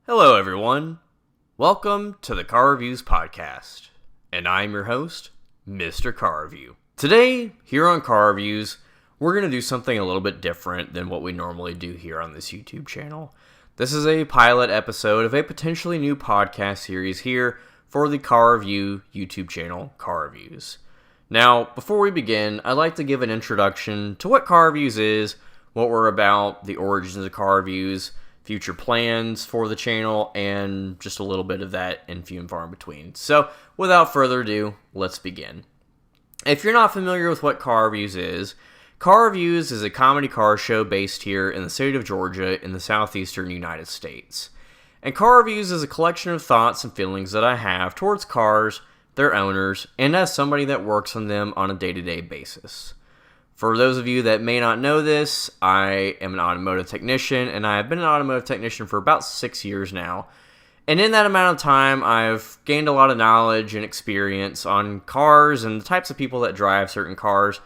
Hello, everyone. Welcome to the CaReviews podcast, and I'm your host, Mr. CaReview. Today, here on CaReviews, we're going to do something a little bit different than what we normally do here on this YouTube channel. This is a pilot episode of a potentially new podcast series here for the CaReview YouTube channel, CaReviews. Now, before we begin, I'd like to give an introduction to what CaReviews is, what we're about, the origins of CaReviews, future plans for the channel, and just a little bit of that and few and far in between. So, without further ado, let's begin. If you're not familiar with what CaReviews is a comedy car show based here in the state of Georgia in the southeastern United States. And CaReviews is a collection of thoughts and feelings that I have towards cars, their owners, and as somebody that works on them on a day-to-day basis. For those of you that may not know this, I am an automotive technician, and I have been an automotive technician for about 6 years now. And in that amount of time, I've gained a lot of knowledge and experience on cars and the types of people that drive certain cars,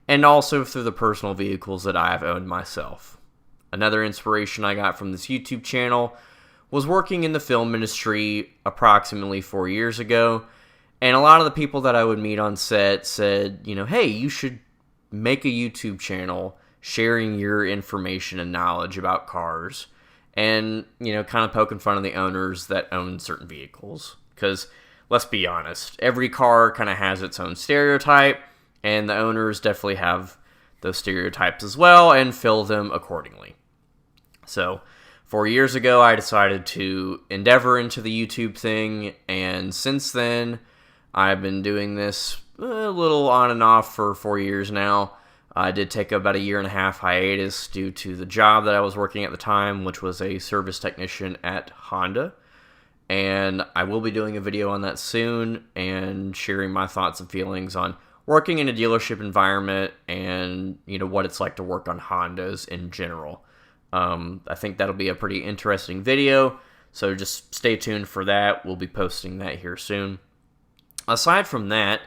and also through the personal vehicles that I have owned myself. Another inspiration I got from this YouTube channel was working in the film industry approximately 4 years ago, and a lot of the people that I would meet on set said, hey, you should make a YouTube channel sharing your information and knowledge about cars and, kind of poking fun of the owners that own certain vehicles. Because, let's be honest, every car kind of has its own stereotype, and the owners definitely have those stereotypes as well and fill them accordingly. So, 4 years ago, I decided to endeavor into the YouTube thing, and since then, I've been doing this a little on and off for 4 years now. I did take about a 1.5 year hiatus due to the job that I was working at the time, which was a service technician at Honda. And I will be doing a video on that soon and sharing my thoughts and feelings on working in a dealership environment and, what it's like to work on Hondas in general. I think that'll be a pretty interesting video, so just stay tuned for that. We'll be posting that here soon. Aside from that,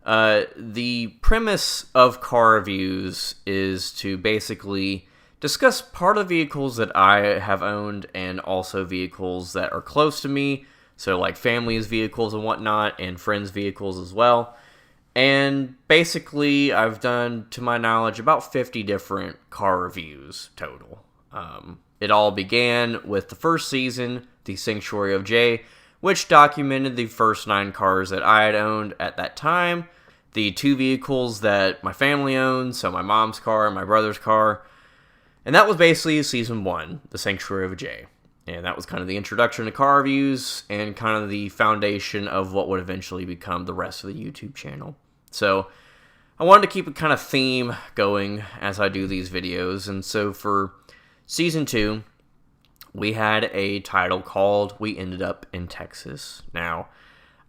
the premise of CaReviews is to basically discuss part of vehicles that I have owned and also vehicles that are close to me, so like family's vehicles and whatnot, and friends' vehicles as well. And basically, I've done, to my knowledge, about 50 different car reviews total. It all began with the first season, The Sanctuary of J, which documented the first 9 cars that I had owned at that time, the 2 vehicles that my family owned, so my mom's car and my brother's car, and that was basically season 1, The Sanctuary of J. And that was kind of the introduction to car reviews and kind of the foundation of what would eventually become the rest of the YouTube channel. So I wanted to keep a kind of theme going as I do these videos, and so for season 2, we had a title called We Ended Up in Texas. Now,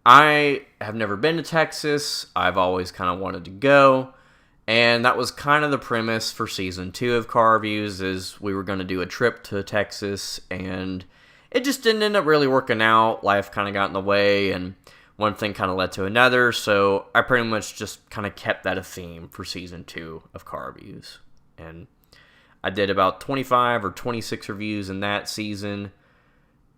I have never been to Texas. I've always kind of wanted to go. And that was kind of the premise for season 2 of CaReviews, is we were going to do a trip to Texas. And it just didn't end up really working out. Life kind of got in the way, and one thing kind of led to another. So I pretty much just kind of kept that a theme for season 2 of CaReviews. And I did about 25 or 26 reviews in that season,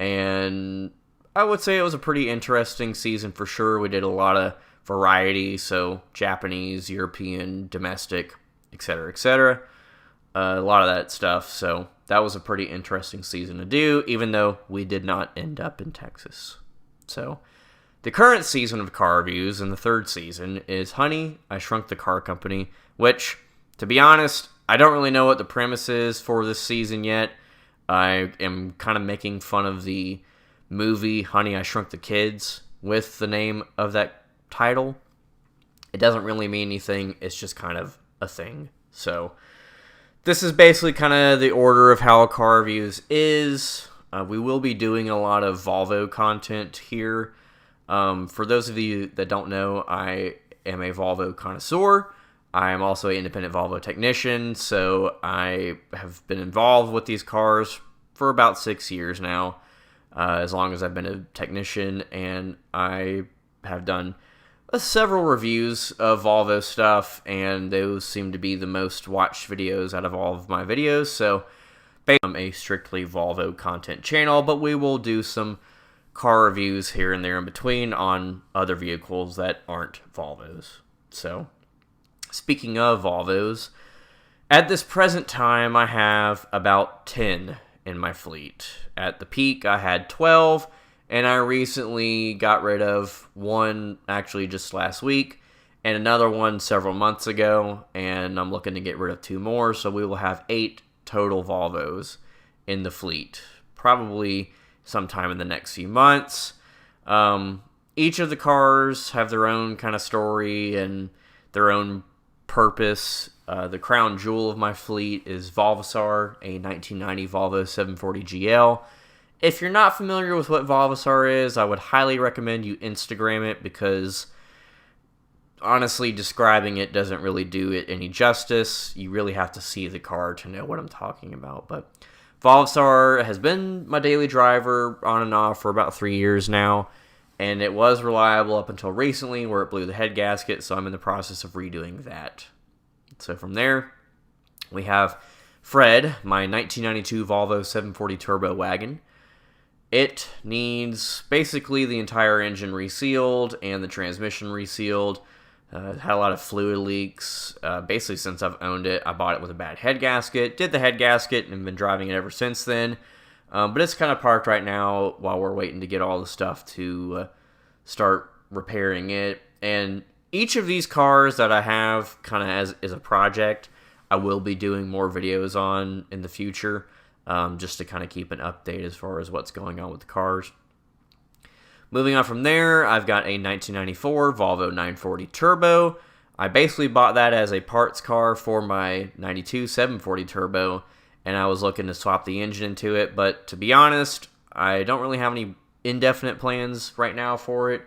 and I would say it was a pretty interesting season for sure. We did a lot of variety, so Japanese, European, domestic, etc., etc. A lot of that stuff, so that was a pretty interesting season to do, even though we did not end up in Texas. So the current season of CaReviews, and the 3rd season, is Honey, I Shrunk the Car Company, which, to be honest, I don't really know what the premise is for this season yet. I am kind of making fun of the movie Honey, I Shrunk the Kids with the name of that title. It doesn't really mean anything. It's just kind of a thing. So this is basically kind of the order of how CaReviews is. We will be doing a lot of Volvo content here. For those of you that don't know, I am a Volvo connoisseur. I am also an independent Volvo technician, so I have been involved with these cars for about 6 years now, as long as I've been a technician, and I have done several reviews of Volvo stuff, and those seem to be the most watched videos out of all of my videos, so a strictly Volvo content channel, but we will do some car reviews here and there in between on other vehicles that aren't Volvos. So, speaking of Volvos, at this present time, I have about 10 in my fleet. At the peak, I had 12, and I recently got rid of one, actually just last week, and another one several months ago, and I'm looking to get rid of 2 more, so we will have 8 total Volvos in the fleet, probably sometime in the next few months. Each of the cars have their own kind of story and their own purpose. The crown jewel of my fleet is Volvosar, a 1990 Volvo 740 GL. If you're not familiar with what Volvosar is, I would highly recommend you Instagram it, because honestly, describing it doesn't really do it any justice. You really have to see the car to know what I'm talking about. But Volvosar has been my daily driver on and off for about 3 years now, and it was reliable up until recently where it blew the head gasket, so I'm in the process of redoing that. So from there, we have Fred, my 1992 Volvo 740 Turbo wagon. It needs basically the entire engine resealed and the transmission resealed. Had a lot of fluid leaks. Basically, since I've owned it, I bought it with a bad head gasket. Did the head gasket and been driving it ever since then. But it's kind of parked right now while we're waiting to get all the stuff to start repairing it. And each of these cars that I have kind of as a project, I will be doing more videos on in the future, just to kind of keep an update as far as what's going on with the cars. Moving on from there, I've got a 1994 Volvo 940 Turbo. I basically bought that as a parts car for my 92 740 Turbo, and I was looking to swap the engine into it, but to be honest, I don't really have any indefinite plans right now for it.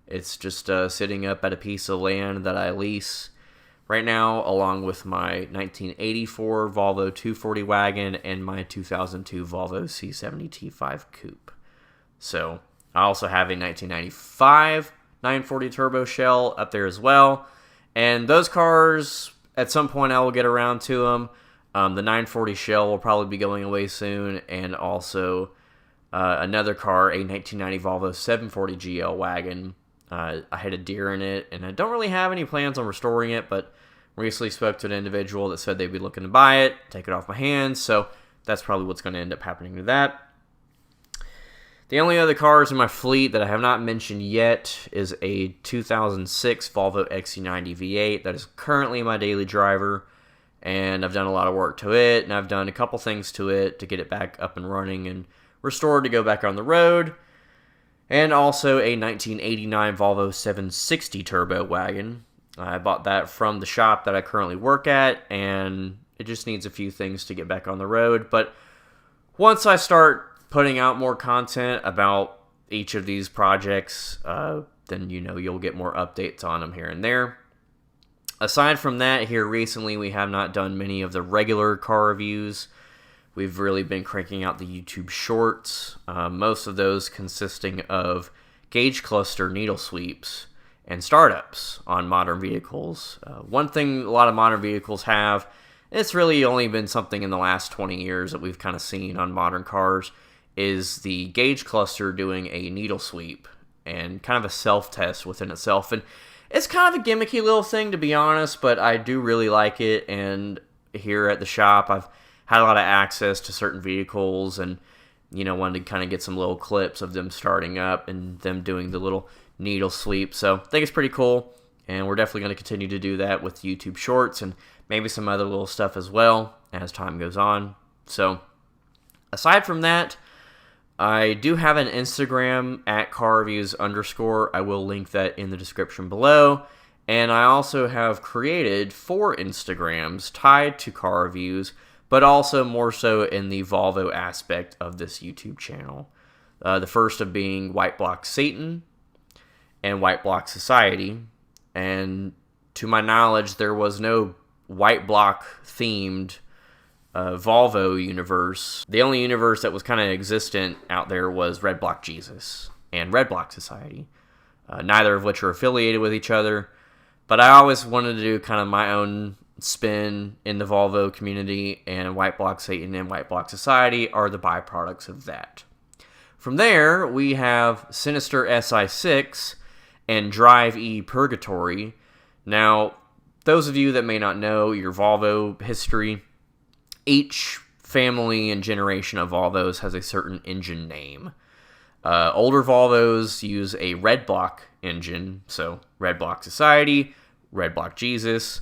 It's just sitting up at a piece of land that I lease right now, along with my 1984 Volvo 240 wagon and my 2002 Volvo C70 T5 Coupe. So I also have a 1995 940 Turbo Shell up there as well. And those cars, at some point I will get around to them. The 940 Shell will probably be going away soon. And also another car, a 1990 Volvo 740 GL wagon. I had a deer in it, and I don't really have any plans on restoring it, but recently spoke to an individual that said they'd be looking to buy it, take it off my hands. So that's probably what's going to end up happening to that. The only other cars in my fleet that I have not mentioned yet is a 2006 Volvo XC90 V8 that is currently my daily driver, and I've done a lot of work to it, and I've done a couple things to it to get it back up and running and restored to go back on the road, and also a 1989 Volvo 760 Turbo wagon. I bought that from the shop that I currently work at, and it just needs a few things to get back on the road, but once I start putting out more content about each of these projects, then you'll get more updates on them here and there. Aside from that, here recently we have not done many of the regular car reviews. We've really been cranking out the YouTube shorts, most of those consisting of gauge cluster needle sweeps and startups on modern vehicles. One thing a lot of modern vehicles have, and it's really only been something in the last 20 years that we've kind of seen on modern cars, is the gauge cluster doing a needle sweep and kind of a self-test within itself. And it's kind of a gimmicky little thing, to be honest, but I do really like it. And here at the shop, I've had a lot of access to certain vehicles and, wanted to kind of get some little clips of them starting up and them doing the little needle sweep. So I think it's pretty cool, and we're definitely going to continue to do that with YouTube Shorts and maybe some other little stuff as well as time goes on. So aside from that, I do have an Instagram at CaReviews_. I will link that in the description below. And I also have created 4 Instagrams tied to car reviews, but also more so in the Volvo aspect of this YouTube channel. The first of being White Block Satan and White Block Society. And to my knowledge, there was no White Block themed Volvo universe. The only universe that was kind of existent out there was Red Block Jesus and Red Block Society, neither of which are affiliated with each other. But I always wanted to do kind of my own spin in the Volvo community, and White Block Satan and White Block Society are the byproducts of that. From there, we have Sinister SI6 and Drive E Purgatory. Now, those of you that may not know your Volvo history, each family and generation of Volvos has a certain engine name. Older Volvos use a Red Block engine, so Red Block Society, Red Block Jesus.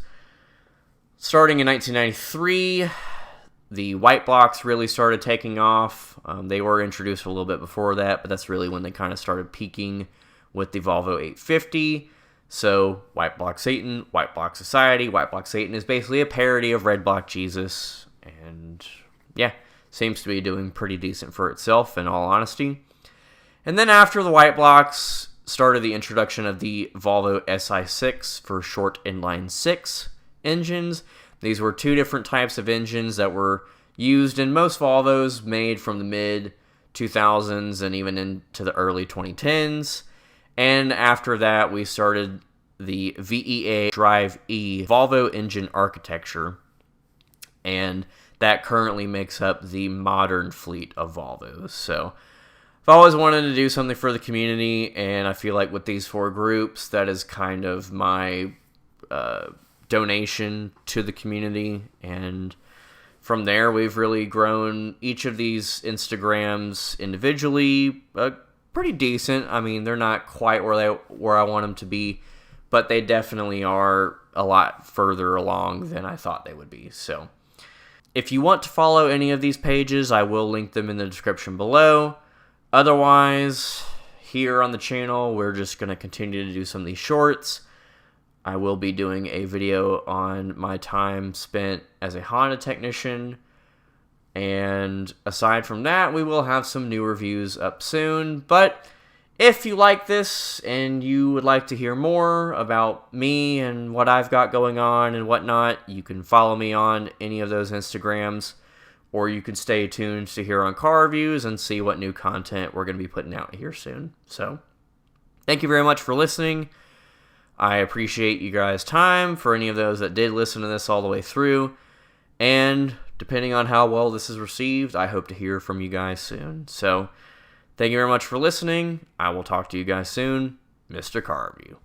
Starting in 1993, the White Blocks really started taking off. They were introduced a little bit before that, but that's really when they kind of started peaking with the Volvo 850. So White Block Satan, White Block Society. White Block Satan is basically a parody of Red Block Jesus, and yeah, seems to be doing pretty decent for itself in all honesty. And then after the White Blocks started the introduction of the Volvo SI6 for short inline 6 engines. These were two different types of engines that were used in most Volvos made from the mid 2000s and even into the early 2010s. And after that, we started the VEA Drive E Volvo engine architecture, and that currently makes up the modern fleet of Volvos. So I've always wanted to do something for the community, and I feel like with these 4 groups, that is kind of my donation to the community. And from there, we've really grown each of these Instagrams individually pretty decent. I mean, they're not quite where I want them to be, but they definitely are a lot further along than I thought they would be. So if you want to follow any of these pages, I will link them in the description below. Otherwise, here on the channel, we're just going to continue to do some of these shorts. I will be doing a video on my time spent as a Honda technician. And aside from that, we will have some new reviews up soon. But if you like this and you would like to hear more about me and what I've got going on and whatnot, you can follow me on any of those Instagrams. Or you can stay tuned to here on CaReviews and see what new content we're going to be putting out here soon. So, thank you very much for listening. I appreciate you guys' time for any of those that did listen to this all the way through. And depending on how well this is received, I hope to hear from you guys soon. So, thank you very much for listening. I will talk to you guys soon. Mr. CaReview.